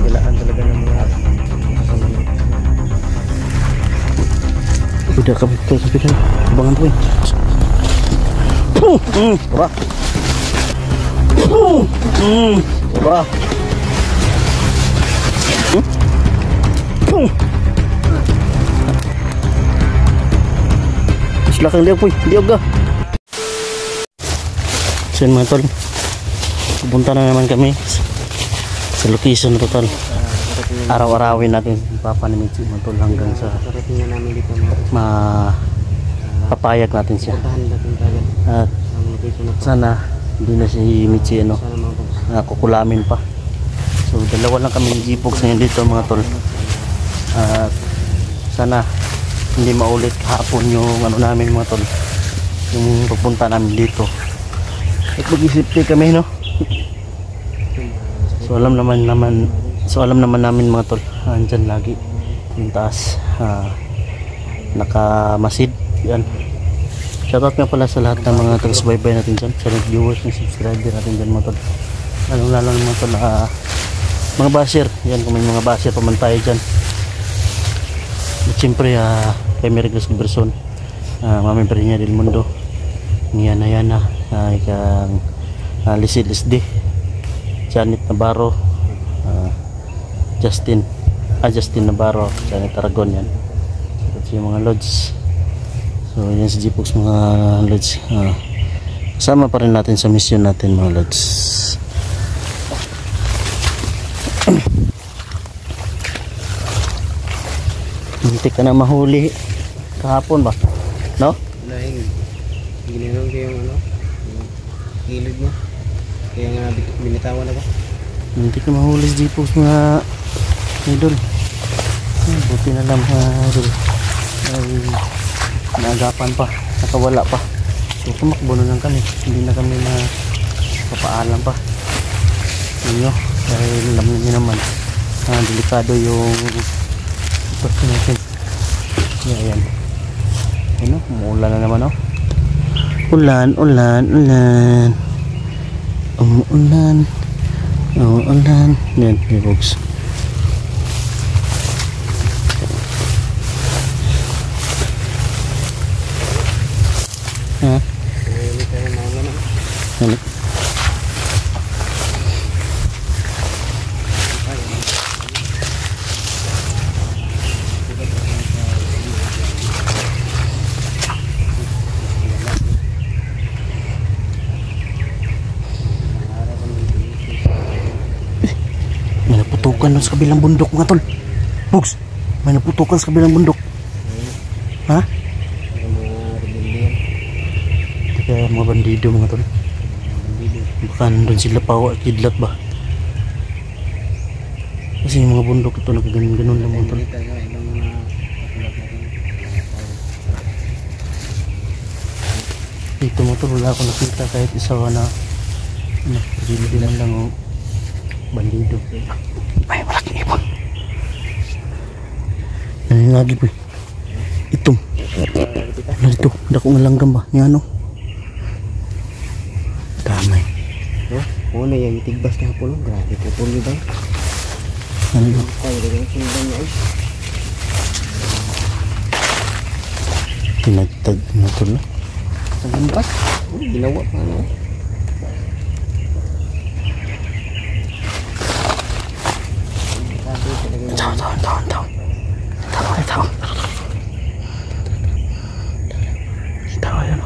galaan talaga ng mga kasama. Udah kami tuh sampai kan bangan tuh. Wah. Wah. Silakan dia puy, dia ga. Sen mga tol. Pupunta na naman kami sa location na total. Araw-arawin natin Papa ni Michi mga tol hanggang sa mapapayag natin siya. At sana hindi na si Michi kukulamin pa. So dalawa lang kami ng G-Pogs ngayon dito mga tol. At sana hindi maulit kahapon yung namin mga tol, yung pupunta namin dito. At mag-isip kami no. So alam naman namin mga tol, andyan lagi yung taas, nakamasid yan. Shoutout nga pala sa lahat ng mga taga-subaybay natin dyan, sa viewers and subscriber natin dyan mga tol, lalo mga tol, mga basher yan. Kung may mga basher paman tayo dyan, at siyempre kay Meriglas Gilberson, Mami Perinya del Mundo, Yana ikang Lisid SD, Janet Navarro, Justin Navarro, Janet Aragon yan. At yung mga lods. So yan si G-Pogs mga lods. Kasama pa rin natin sa mission natin mga lods. Hindi ka na mahuli kahapon ba? No? Dahil gininom ko yung gilid mo. Kaya nga binitawan ako. Hindi ka mahuli si G-Pogs mga idol. Buti na lang mga idol ay naagapan pa, nakawala pa. So tumakbo na lang kami, hindi na kami na papaalam pa ninyo dahil alam niyo naman delikado yung pagkakas natin. Yan umuulan na naman ulan yan folks. May naputukan sa kabilang bundok mga tol. Bugs, may naputukan sa kabilang bundok. Ha? Kaya mga bandido mga tol. Baka nandun sila pawa kidlat ba? Kasi yung mga bundok ito nakaganon-ganon lang mga tol. Dito mga tol wala akong nakita kahit isa na hindi man lang bandido. Ay malaking ibon. Nangyayagi po itong dito dako nga langgam ba yan damay. Una yung tigbas na po grabe po tuloy ba? Ano? Ay rin sundan niya tinagtag na ito na sa limpas ginawa pa Tawa yan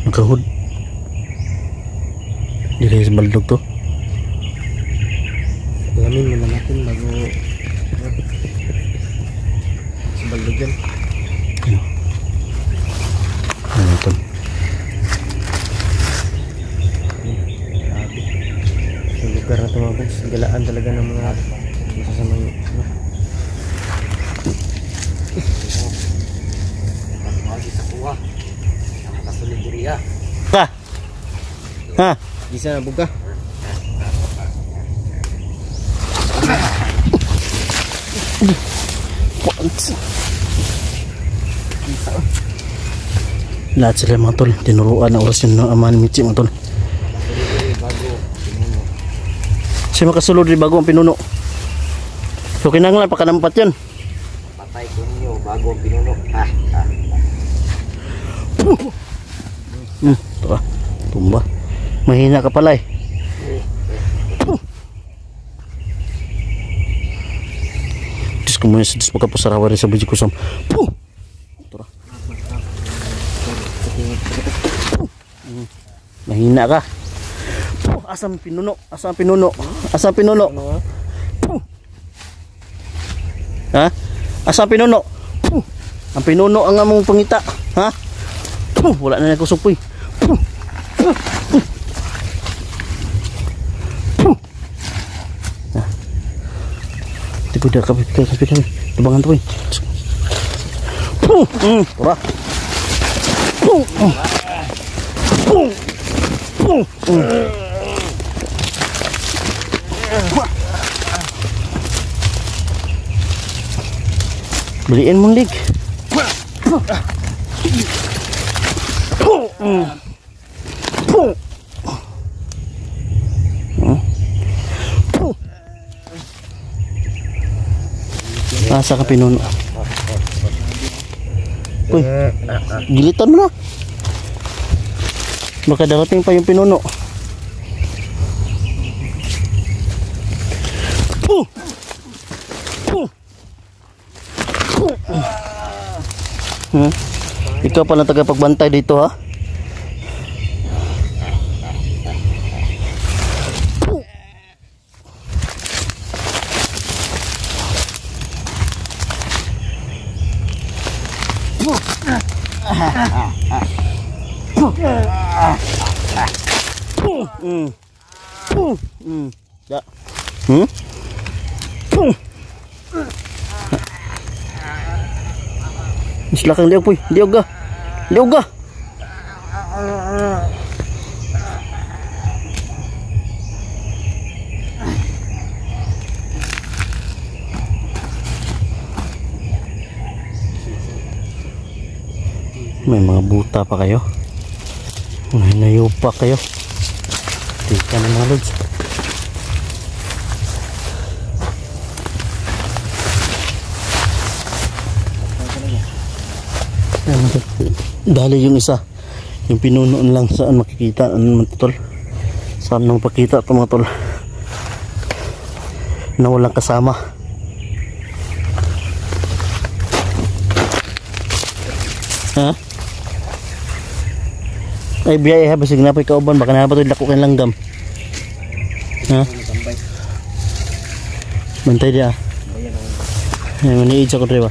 nakahud dili sa baldog to. alamin muna natin bago sa baldog yan. Ano ito? Yung lugar na ito mga boss, galaan talaga ng mga masasamang Ha? Gisa na buka. Lahat sila mga tol, tinuruan na oras yun ng ama ni Michi mga tol. Siya makasulod rin bago ang pinuno. So kinanglan pakanampat yan. Patay ko ninyo bago ang pinuno. Ito ah. Tumba. Mahina ka pala eh. Diyos ko muna sa Diyos magkapasarawa rin sa biji kusam. Ito ah. Mahina ka. Asam pinuno, asam pinuno, asam pinuno. Ha? Asam pinuno. Ang pinuno ang among pangita, ha? Wala na nakusupoy. Tigo dah kapit. Tebangan tu, boy. Ora. Beliin mong lig. Asa ka pinuno? Uy, gilitan mo na. Baka darating pa yung pinuno. Ikaw pala tagapagbantay dito, ha? Ya. Silakan liog, puy. Liog ga. Liog ga. May mga buta pa kayo. May nayupa kayo. Tika na mga lods. Dali yung isa. Yung pinunoon lang saan makikita. Ano naman tol? Saan nang pakita ito mga tol? Na walang kasama. Ha? Ay biyay ha, basig na pa ikauban, baka na pa ito lako kang langgam. Ha? Bantay dia. Ay maniid sa kodre ba?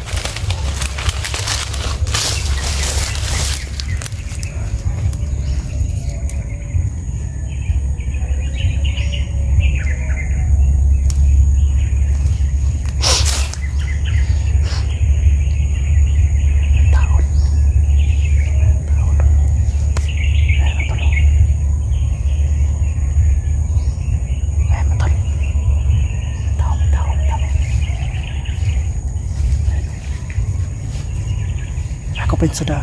Ako pensada.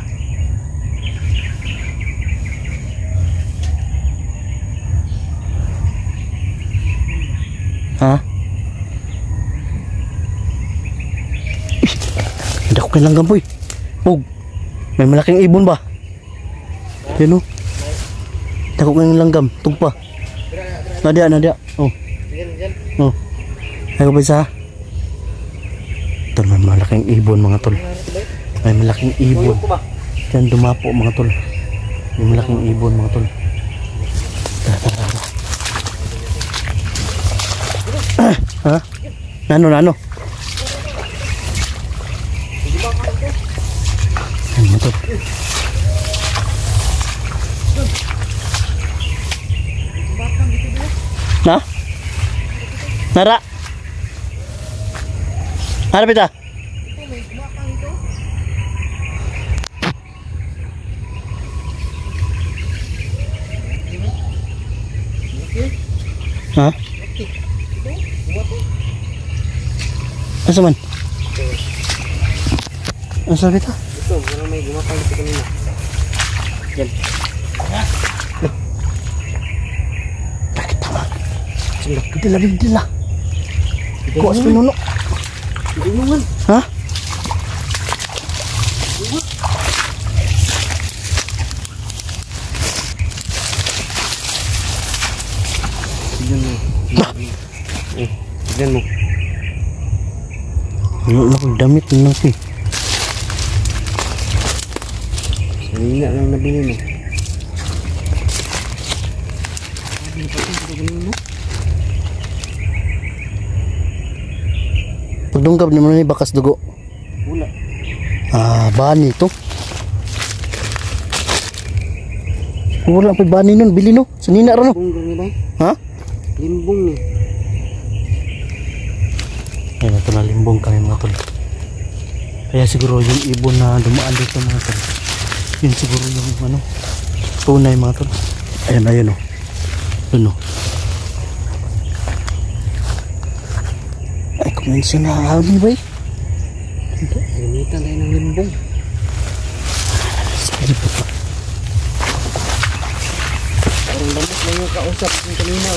Ha? Hindi ako kailangan boy. Pug. May malaking ibon ba? Yan o. Hindi ako kailangan langgam. Tugpa. Nadia. Oh. Oh. Ako pensa. Ito may malaking ibon mga tol. May malaking ibon. Diyan dumapo mga tol. May malaking ibon mga tol. Ha? Nano? Ano to? Na? Nara? Harap ita? Ha? Asa man? Asa kita? Ito, parang may gumapang dito kanina. Yan. Bakit tama? Sila. Bidila, bidila. Kuha sa pinuno. Hindi naman. Ha? Tignan mo. Tignan mo. Ano kong damit lang ko eh. Kanina lang nabili mo. Sabi pa ito kanina. Pagdunggab naman ni bakas dugo. Wala. Ah, bani ito. Wala pa bani nun, bili no. Sanina ra no. Limbong gani ba? Ha? Limbong ni. Ayun, ito na limbong kami mga tol. Kaya siguro yung ibon na dumaan dito mga tol. Yun siguro yung ano, tunay mga tol. Ayun, ayun o. Yun o. Ay, kuminsa na ni bay. Gamitan tayo ng limbong. Sige po pa. Parang lamot lang yung kausap yung kanina.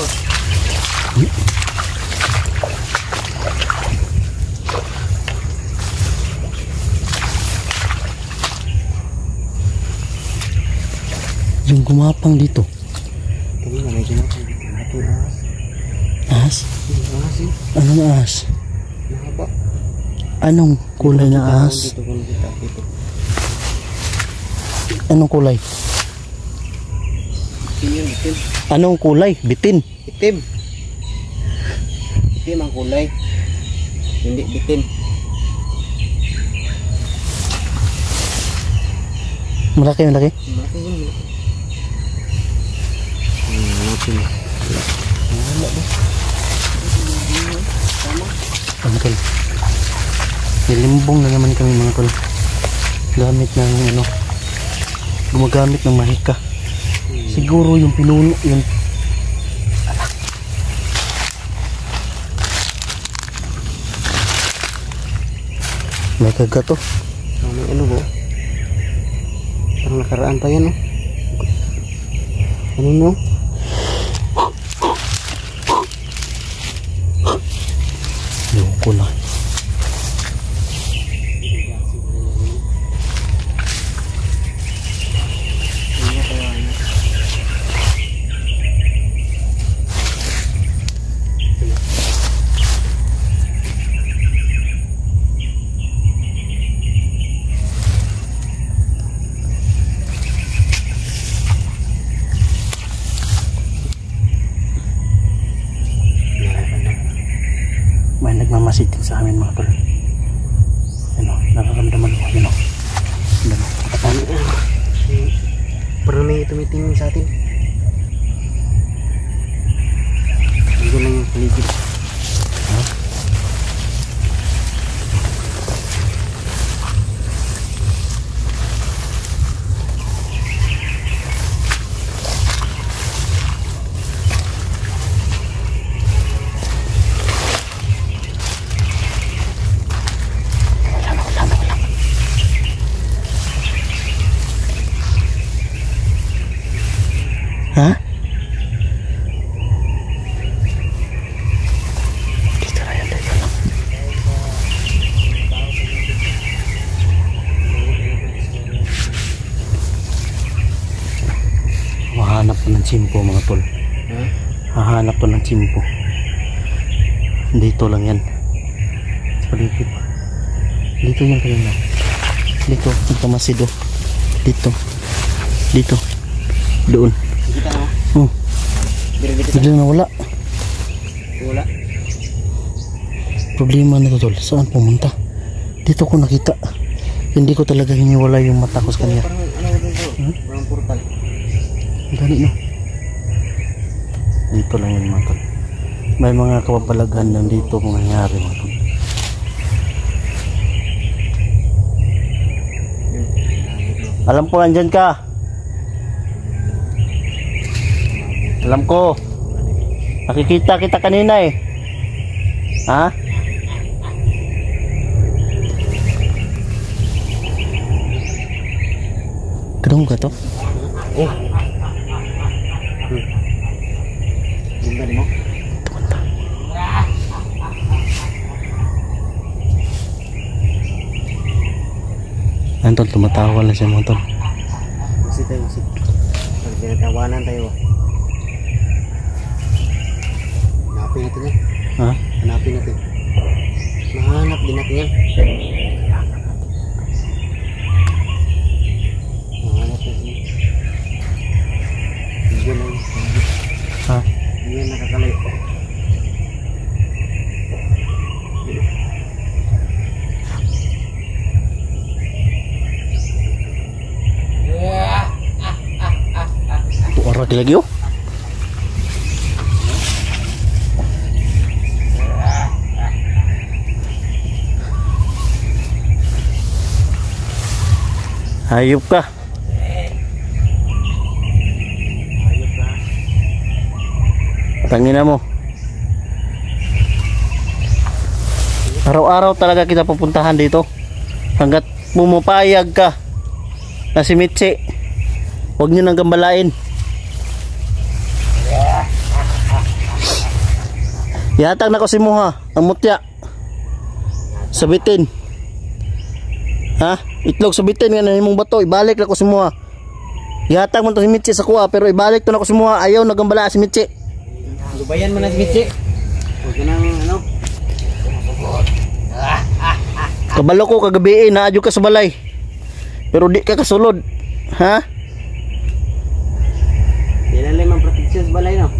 Yung gumapang dito. Kanina may gumapang dito. Ito na. Ahas? Ahas eh. Anong ahas? Mahaba. Anong kulay na ahas? Dito kung kita dito. Anong kulay? Itim. Anong kulay? Bitin. Itim. Itim ang kulay. Hindi bitin. Malaki, malaki. Malaki yun. Malaki. Wala ba? Tama. Ano tol? Nilimbong na naman kami mga tol. Gamit ng ano, gumagamit ng mahika. Siguro yung pinuno, yung may kagat to. May ano ba? Parang nakaraan pa yan, no? Ano no? Ayoko na. May nagmamasid din sa amin mga tol. Ano, nakakamdaman ko. Ano, ano, Ano? Parang may tumitingin sa atin. Hindi lang yung paligid. ha? Ha? Dito na yan, dito lang. Mahanap ko ng chimpo mga tol. Ha? Hahanap ko ng chimpo. Dito lang yan. Sa paligid. Dito yan kayo na. Dito, nagkamasido. Dito. Dito. Doon. Kita mo? Oh, Dito. bigla na wala. Wala. Problema na to tol. Saan pumunta? Dito ko nakita. Hindi ko talaga hiniwala yung mata ko sa kanya. Parang ano dito? Parang portal. Gani no. Dito lang yun mga tol. May mga kapapalagan lang dito kung nangyari mga tol. Alam ko nandyan ka. Alam ko. Nakikita kita kanina eh. Ha? Kadong ka to? Oh. Ganda mo? Ito mga tol, tumatawa lang siya mga tol. Kasi tayo, kasi pag pinatawanan tayo. Hanapin natin yan. Ha? Hanapin natin. Mahanap din natin yan. Mahanap natin yan. Hindi yan lang. Ha? Hindi yan nakakalayo. Orang lagi oh. Hayop ka. Ayop na. Tangina mo. Araw-araw talaga kita pupuntahan dito. Hanggat pumapayag ka na si Mitsi, huwag nyo nang gambalain. Ihatag na ko si Muha, ang mutya. Sabitin. Ha? Itlog sabitin nga na mong bato, ibalik na ko si Muha. Ihatag mo to si Mitsi sa kuha, pero ibalik to na ko si Muha. Ayaw nagambala si Mitsi. Lubayan mo na si Mitsi. Huwag ka nang ano. Kabalo ko kagabi naadyo ka sa balay. Pero di ka kasulod. Ha? Ilalim ang protection sa balay, no?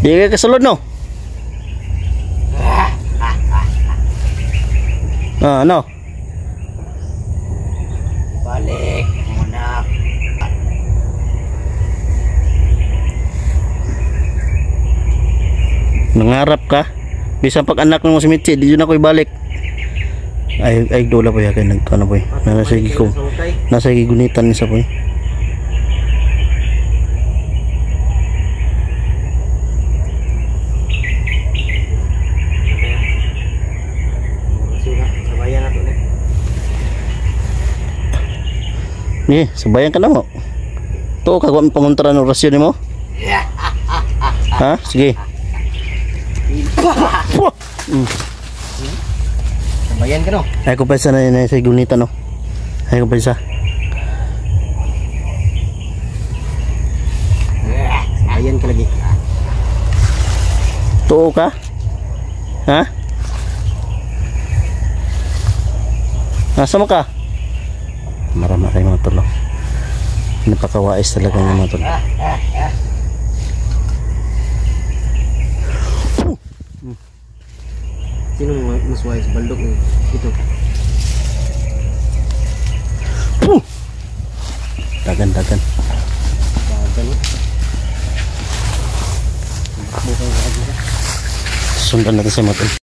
Di ka kasulod, no? Ano? Balik muna. Nangarap ka? Bisan pag anak mo si Mitsi, di yun ako ibalik. Ay dola po yakin nagkano po. Nasa ko. Nasa gigunitan ni sa po. Sabayan na to. Ni, sabayan ka na mo. To kagwa mi pangontra ng orasyon mo. Ha? Sige. Sabayan ka, no? Ay ko pa sa na sa gunitan no. Ay ko pa sa. Sabayan ka lagi. Tuo ka? Ha? Nasa mo ka? Marama kayo mga tolo. Napakawais talaga ng mga tolo. Sino mas wise? Baldok mo. Ito. Dagan. Bagan, no? Sundan natin sa mga tolo.